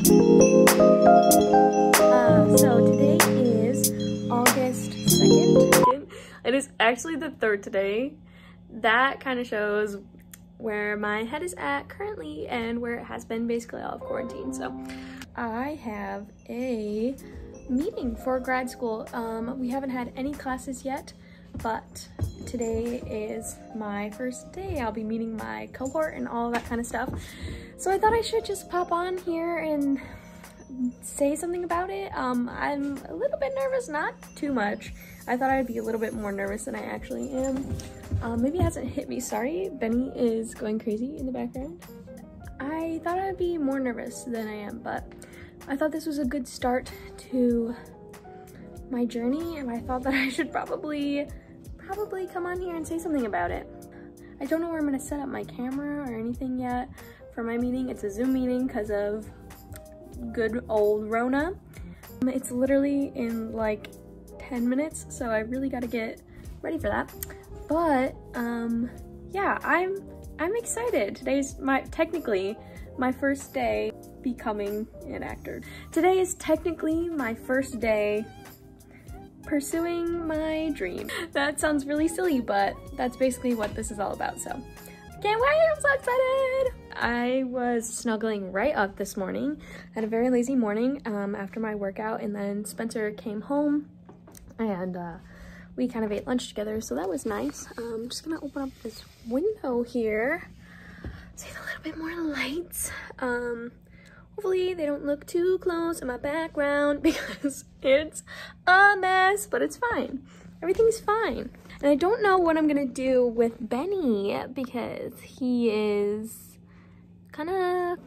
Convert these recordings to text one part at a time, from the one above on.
So today is August 2nd. It is actually the 3rd today. That kind of shows where my head is at currently and where it has been basically all of quarantine. So I have a meeting for grad school. We haven't had any classes yet, but today is my first day. I'll be meeting my cohort and all that kind of stuff. So I thought I should just pop on here and say something about it. I'm a little bit nervous, not too much. I thought I'd be a little bit more nervous than I actually am. Maybe it hasn't hit me. Sorry, Benny is going crazy in the background. I thought I'd be more nervous than I am, but I thought this was a good start to my journey, and I thought that I should probably come on here and say something about it. I don't know where I'm gonna set up my camera or anything yet for my meeting. It's a Zoom meeting because of good old Rona. It's literally in like 10 minutes, so I really got to get ready for that. But yeah, I'm excited. Today's technically my first day becoming an actor. Today is technically my first day pursuing my dream. That sounds really silly, but that's basically what this is all about. So can't wait, I'm so excited. I was snuggling right up this morning. I had a very lazy morning after my workout, and then Spencer came home and we kind of ate lunch together, so that was nice. I'm just gonna open up this window here so you have a little bit more lights. Hopefully they don't look too close in my background because it's a mess, but it's fine. Everything's fine. And I don't know what I'm gonna do with Benny because he is kind of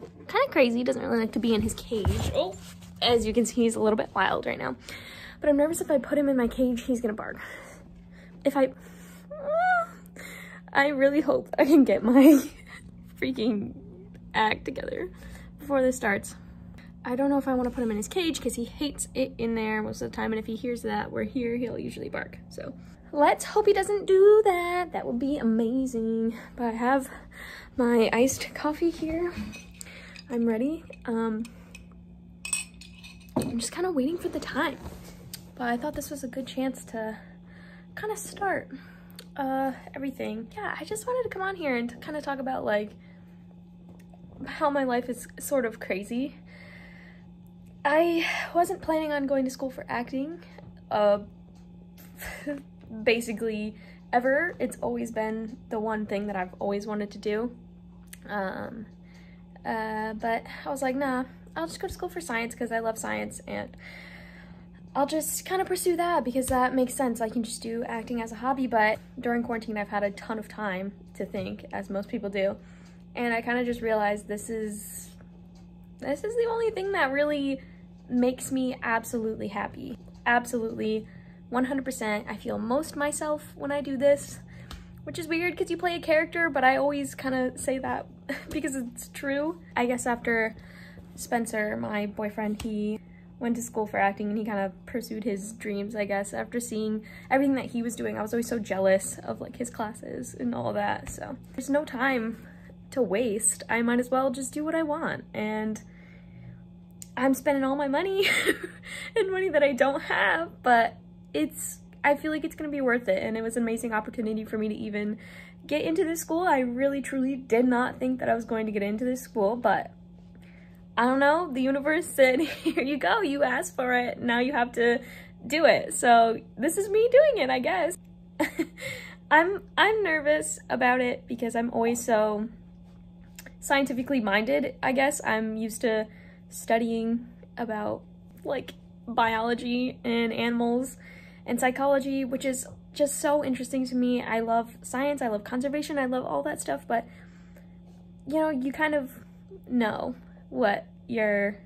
crazy. He doesn't really like to be in his cage. Oh, as you can see, he's a little bit wild right now. But I'm nervous if I put him in my cage, he's gonna bark. I really hope I can get my freaking act together before this starts. I don't know if I want to put him in his cage because he hates it in there most of the time, and if he hears that we're here, he'll usually bark. So let's hope he doesn't do that. That would be amazing. But I have my iced coffee here. I'm ready. I'm just kind of waiting for the time. But I thought this was a good chance to kind of start everything. Yeah, I just wanted to come on here and to kind of talk about like how my life is sort of crazy. I wasn't planning on going to school for acting basically ever. It's always been the one thing that I've always wanted to do. But I was like, nah, I'll just go to school for science because I love science, and I'll just kind of pursue that because that makes sense. I can just do acting as a hobby. But during quarantine, I've had a ton of time to think, as most people do. And I kind of just realized this is the only thing that really makes me absolutely happy. Absolutely, 100%. I feel most myself when I do this, which is weird because you play a character, but I always kind of say that because it's true. I guess after Spencer, my boyfriend, he went to school for acting and he kind of pursued his dreams, I guess. After seeing everything that he was doing, I was always so jealous of like his classes and all that. So there's no time to waste. I might as well just do what I want, and I'm spending all my money and money that I don't have, but I feel like it's gonna be worth it, and it was an amazing opportunity for me to even get into this school. I really truly did not think that I was going to get into this school, but I don't know, the universe said, here you go, you asked for it, now you have to do it. So this is me doing it, I guess. I'm nervous about it because I'm always so scientifically minded, I guess. I'm used to studying about like biology and animals and psychology, which is just so interesting to me. I love science, I love conservation, I love all that stuff, but you know, you kind of know what you're,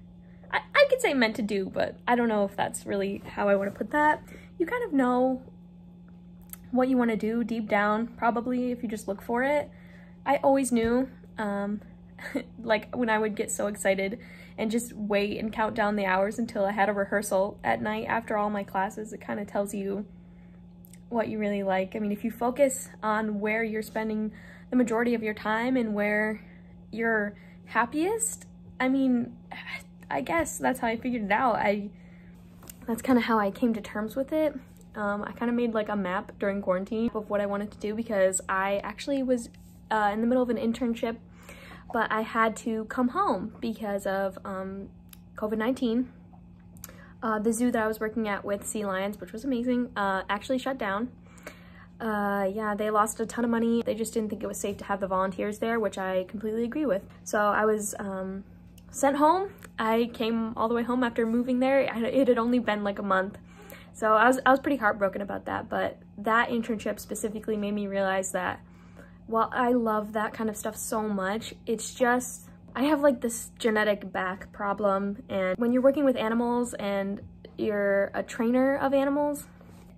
I could say meant to do, but I don't know if that's really how I want to put that. You kind of know what you want to do deep down, probably, if you just look for it. I always knew, like when I would get so excited and just wait and count down the hours until I had a rehearsal at night after all my classes, it kind of tells you what you really like. I mean, if you focus on where you're spending the majority of your time and where you're happiest, I mean, I guess that's how I figured it out. That's kind of how I came to terms with it. I kind of made like a map during quarantine of what I wanted to do, because I actually was in the middle of an internship, but I had to come home because of COVID-19. The zoo that I was working at with sea lions, which was amazing, actually shut down. Yeah, they lost a ton of money. They just didn't think it was safe to have the volunteers there, which I completely agree with. So I was sent home. I came all the way home after moving there. It had only been like a month. So I was pretty heartbroken about that, but that internship specifically made me realize that while I love that kind of stuff so much, it's just, I have like this genetic back problem, and when you're working with animals and you're a trainer of animals,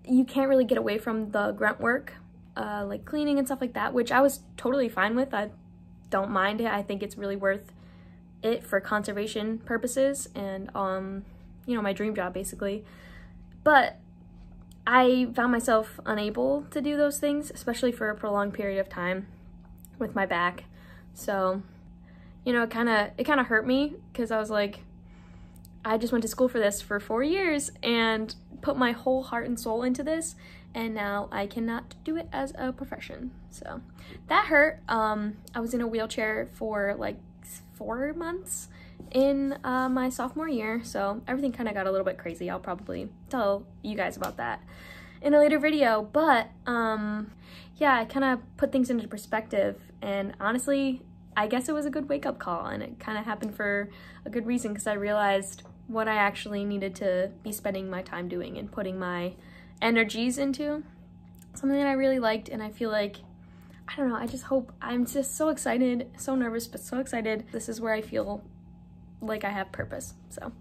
you can't really get away from the grunt work, like cleaning and stuff like that, which I was totally fine with. I don't mind it. I think it's really worth it for conservation purposes and, you know, my dream job basically. But I found myself unable to do those things, especially for a prolonged period of time with my back. So, you know, it kind of hurt me, because I was like, I just went to school for this for 4 years and put my whole heart and soul into this, and now I cannot do it as a profession. So that hurt. I was in a wheelchair for like 4 months in my sophomore year, so everything kind of got a little bit crazy. I'll probably tell you guys about that in a later video, but yeah, I kind of put things into perspective, and honestly, I guess it was a good wake-up call, and it kind of happened for a good reason, because I realized what I actually needed to be spending my time doing and putting my energies into. Something that I really liked, and I feel like, I don't know, I just hope, I'm just so excited, so nervous, but so excited. This is where I feel like I have purpose, so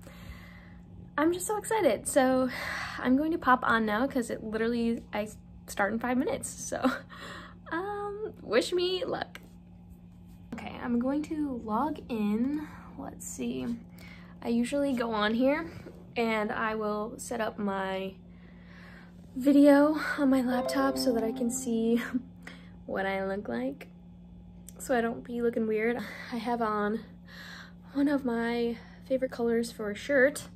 I'm just so excited. So I'm going to pop on now, because it literally, I start in 5 minutes, so wish me luck. Okay, I'm going to log in. Let's see. I usually go on here and I will set up my video on my laptop so that I can see what I look like, so I don't be looking weird. I have on one of my favorite colors for a shirt,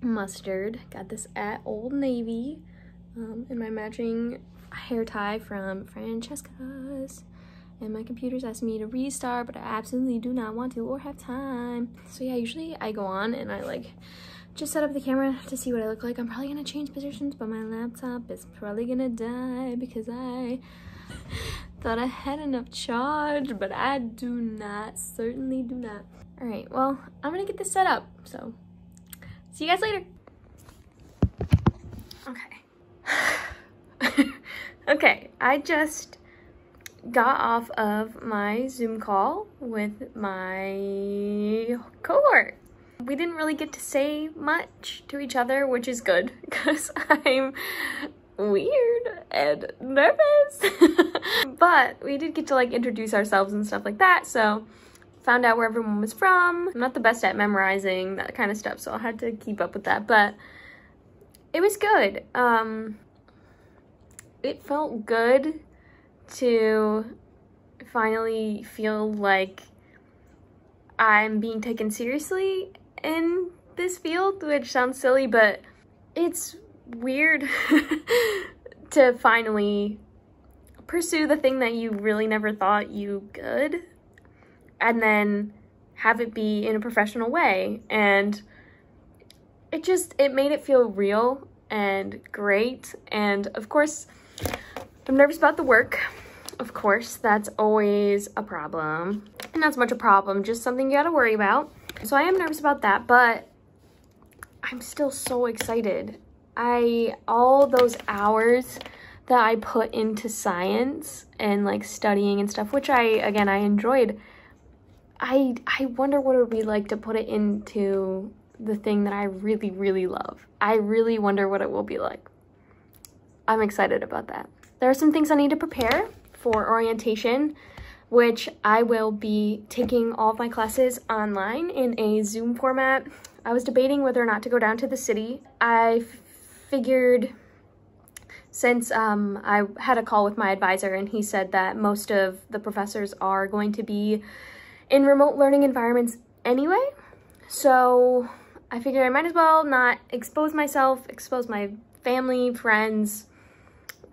mustard. Got this at Old Navy, and my matching hair tie from Francesca's. And my computer's asking me to restart, but I absolutely do not want to or have time. So yeah, usually I go on and I like just set up the camera to see what I look like. I'm probably gonna change positions, but my laptop is probably gonna die because I thought I had enough charge, but I do not, certainly do not. All right, well, I'm gonna get this set up, so see you guys later. Okay. Okay, I just got off of my Zoom call with my cohort. We didn't really get to say much to each other, which is good because I'm weird and nervous. But we did get to like introduce ourselves and stuff like that, so found out where everyone was from. I'm not the best at memorizing that kind of stuff, so I had to keep up with that, but it was good. It felt good to finally feel like I'm being taken seriously in this field, which sounds silly, but it's weird to finally pursue the thing that you really never thought you could and then have it be in a professional way. And it made it feel real and great. And of course, I'm nervous about the work. Of course, that's always a problem. And not so much a problem, just something you gotta worry about. So I am nervous about that, but I'm still so excited. All those hours that I put into science and like studying and stuff, which I enjoyed, I wonder what it would be like to put it into the thing that I really, really love. I really wonder what it will be like. I'm excited about that. There are some things I need to prepare for orientation, which I will be taking all of my classes online in a Zoom format. I was debating whether or not to go down to the city. I figured, since I had a call with my advisor and he said that most of the professors are going to be in remote learning environments anyway, So I figure I might as well not expose myself, expose my family, friends.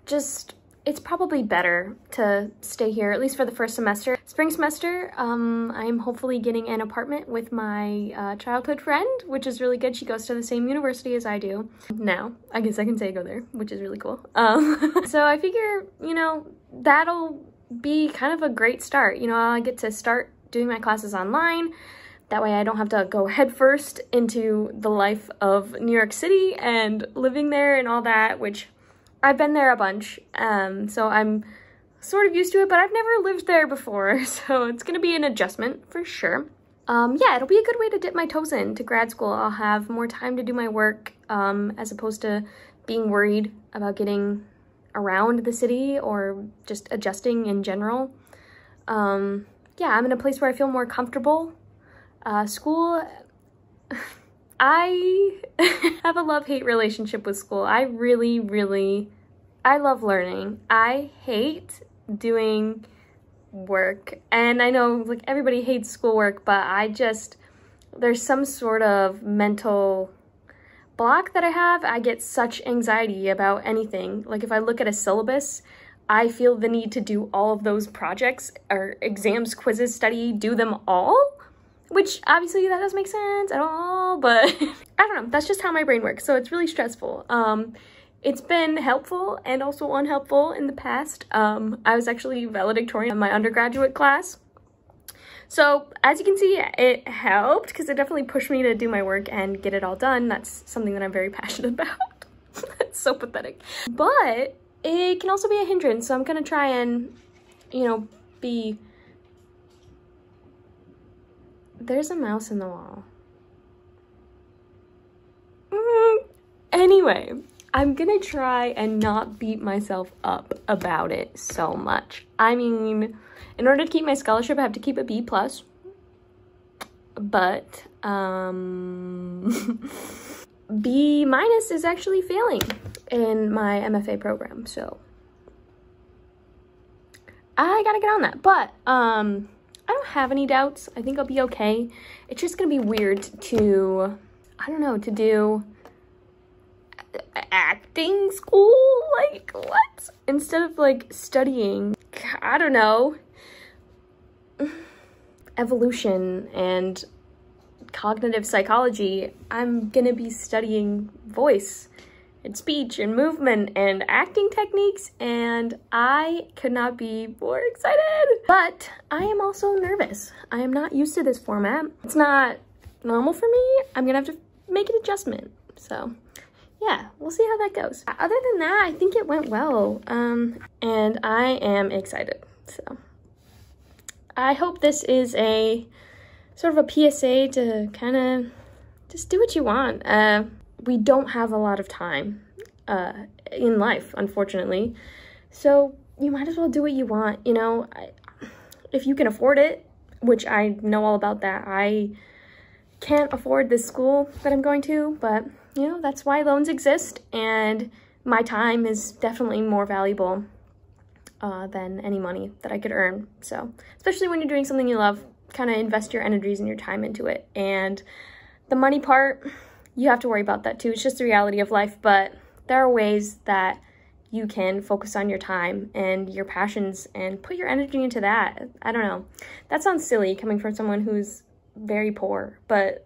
Just, it's probably better to stay here, at least for the first semester. Spring semester, I'm hopefully getting an apartment with my childhood friend, which is really good. She goes to the same university as I do. Now, I guess I can say I go there, which is really cool. So I figure, you know, that'll be kind of a great start. You know, I get to start doing my classes online. That way I don't have to go headfirst into the life of New York City and living there and all that, which I've been there a bunch. So I'm sort of used to it, but I've never lived there before. So it's gonna be an adjustment for sure. Yeah, it'll be a good way to dip my toes into grad school. I'll have more time to do my work as opposed to being worried about getting around the city or just adjusting in general. Yeah, I'm in a place where I feel more comfortable. School, I have a love-hate relationship with school. I love learning. I hate doing work. And I know like everybody hates schoolwork, but there's some sort of mental block that I have. I get such anxiety about anything. Like if I look at a syllabus, I feel the need to do all of those projects or exams, quizzes, study, do them all. Which obviously that doesn't make sense at all, but I don't know, that's just how my brain works. So it's really stressful. It's been helpful and also unhelpful in the past. I was actually valedictorian in my undergraduate class. So as you can see, it helped because it definitely pushed me to do my work and get it all done. That's something that I'm very passionate about. That's so pathetic. But it can also be a hindrance. So I'm gonna try and, you know, be... There's a mouse in the wall. Anyway, I'm gonna try and not beat myself up about it so much. I mean, in order to keep my scholarship, I have to keep a B+. But, B- is actually failing in my MFA program, so I gotta get on that. But, I don't have any doubts. I think I'll be okay. It's just gonna be weird to, I don't know, to do acting school? Like, what? Instead of, like, studying, I don't know, evolution and cognitive psychology, I'm gonna be studying voice and speech and movement and acting techniques, and I could not be more excited. But I am also nervous. I am not used to this format. It's not normal for me. I'm gonna have to make an adjustment. So yeah, we'll see how that goes. Other than that, I think it went well. And I am excited. So I hope this is a sort of a PSA to kind of just do what you want. We don't have a lot of time in life, unfortunately. So you might as well do what you want, you know. If you can afford it, which I know all about that. I can't afford this school that I'm going to, but, you know, that's why loans exist, and my time is definitely more valuable than any money that I could earn. So, especially when you're doing something you love, kind of invest your energies and your time into it. And the money part, you have to worry about that too. It's just the reality of life, but there are ways that you can focus on your time and your passions and put your energy into that. I don't know. That sounds silly coming from someone who's very poor, but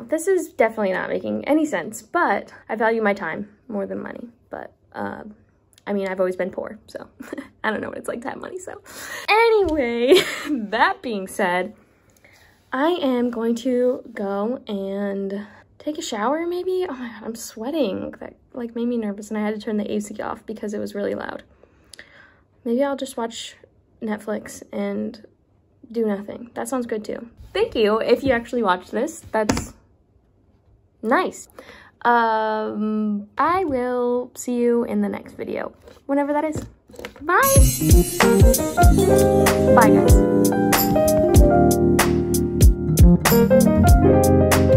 this is definitely not making any sense. But I value my time more than money. But I mean, I've always been poor, so I don't know what it's like to have money. So anyway, that being said, I am going to go and take a shower maybe. Oh my God, I'm sweating. That like made me nervous, and I had to turn the AC off because it was really loud. Maybe I'll just watch Netflix and do nothing. That sounds good too. Thank you if you actually watched this. That's nice. I will see you in the next video, whenever that is. Bye. Bye, guys.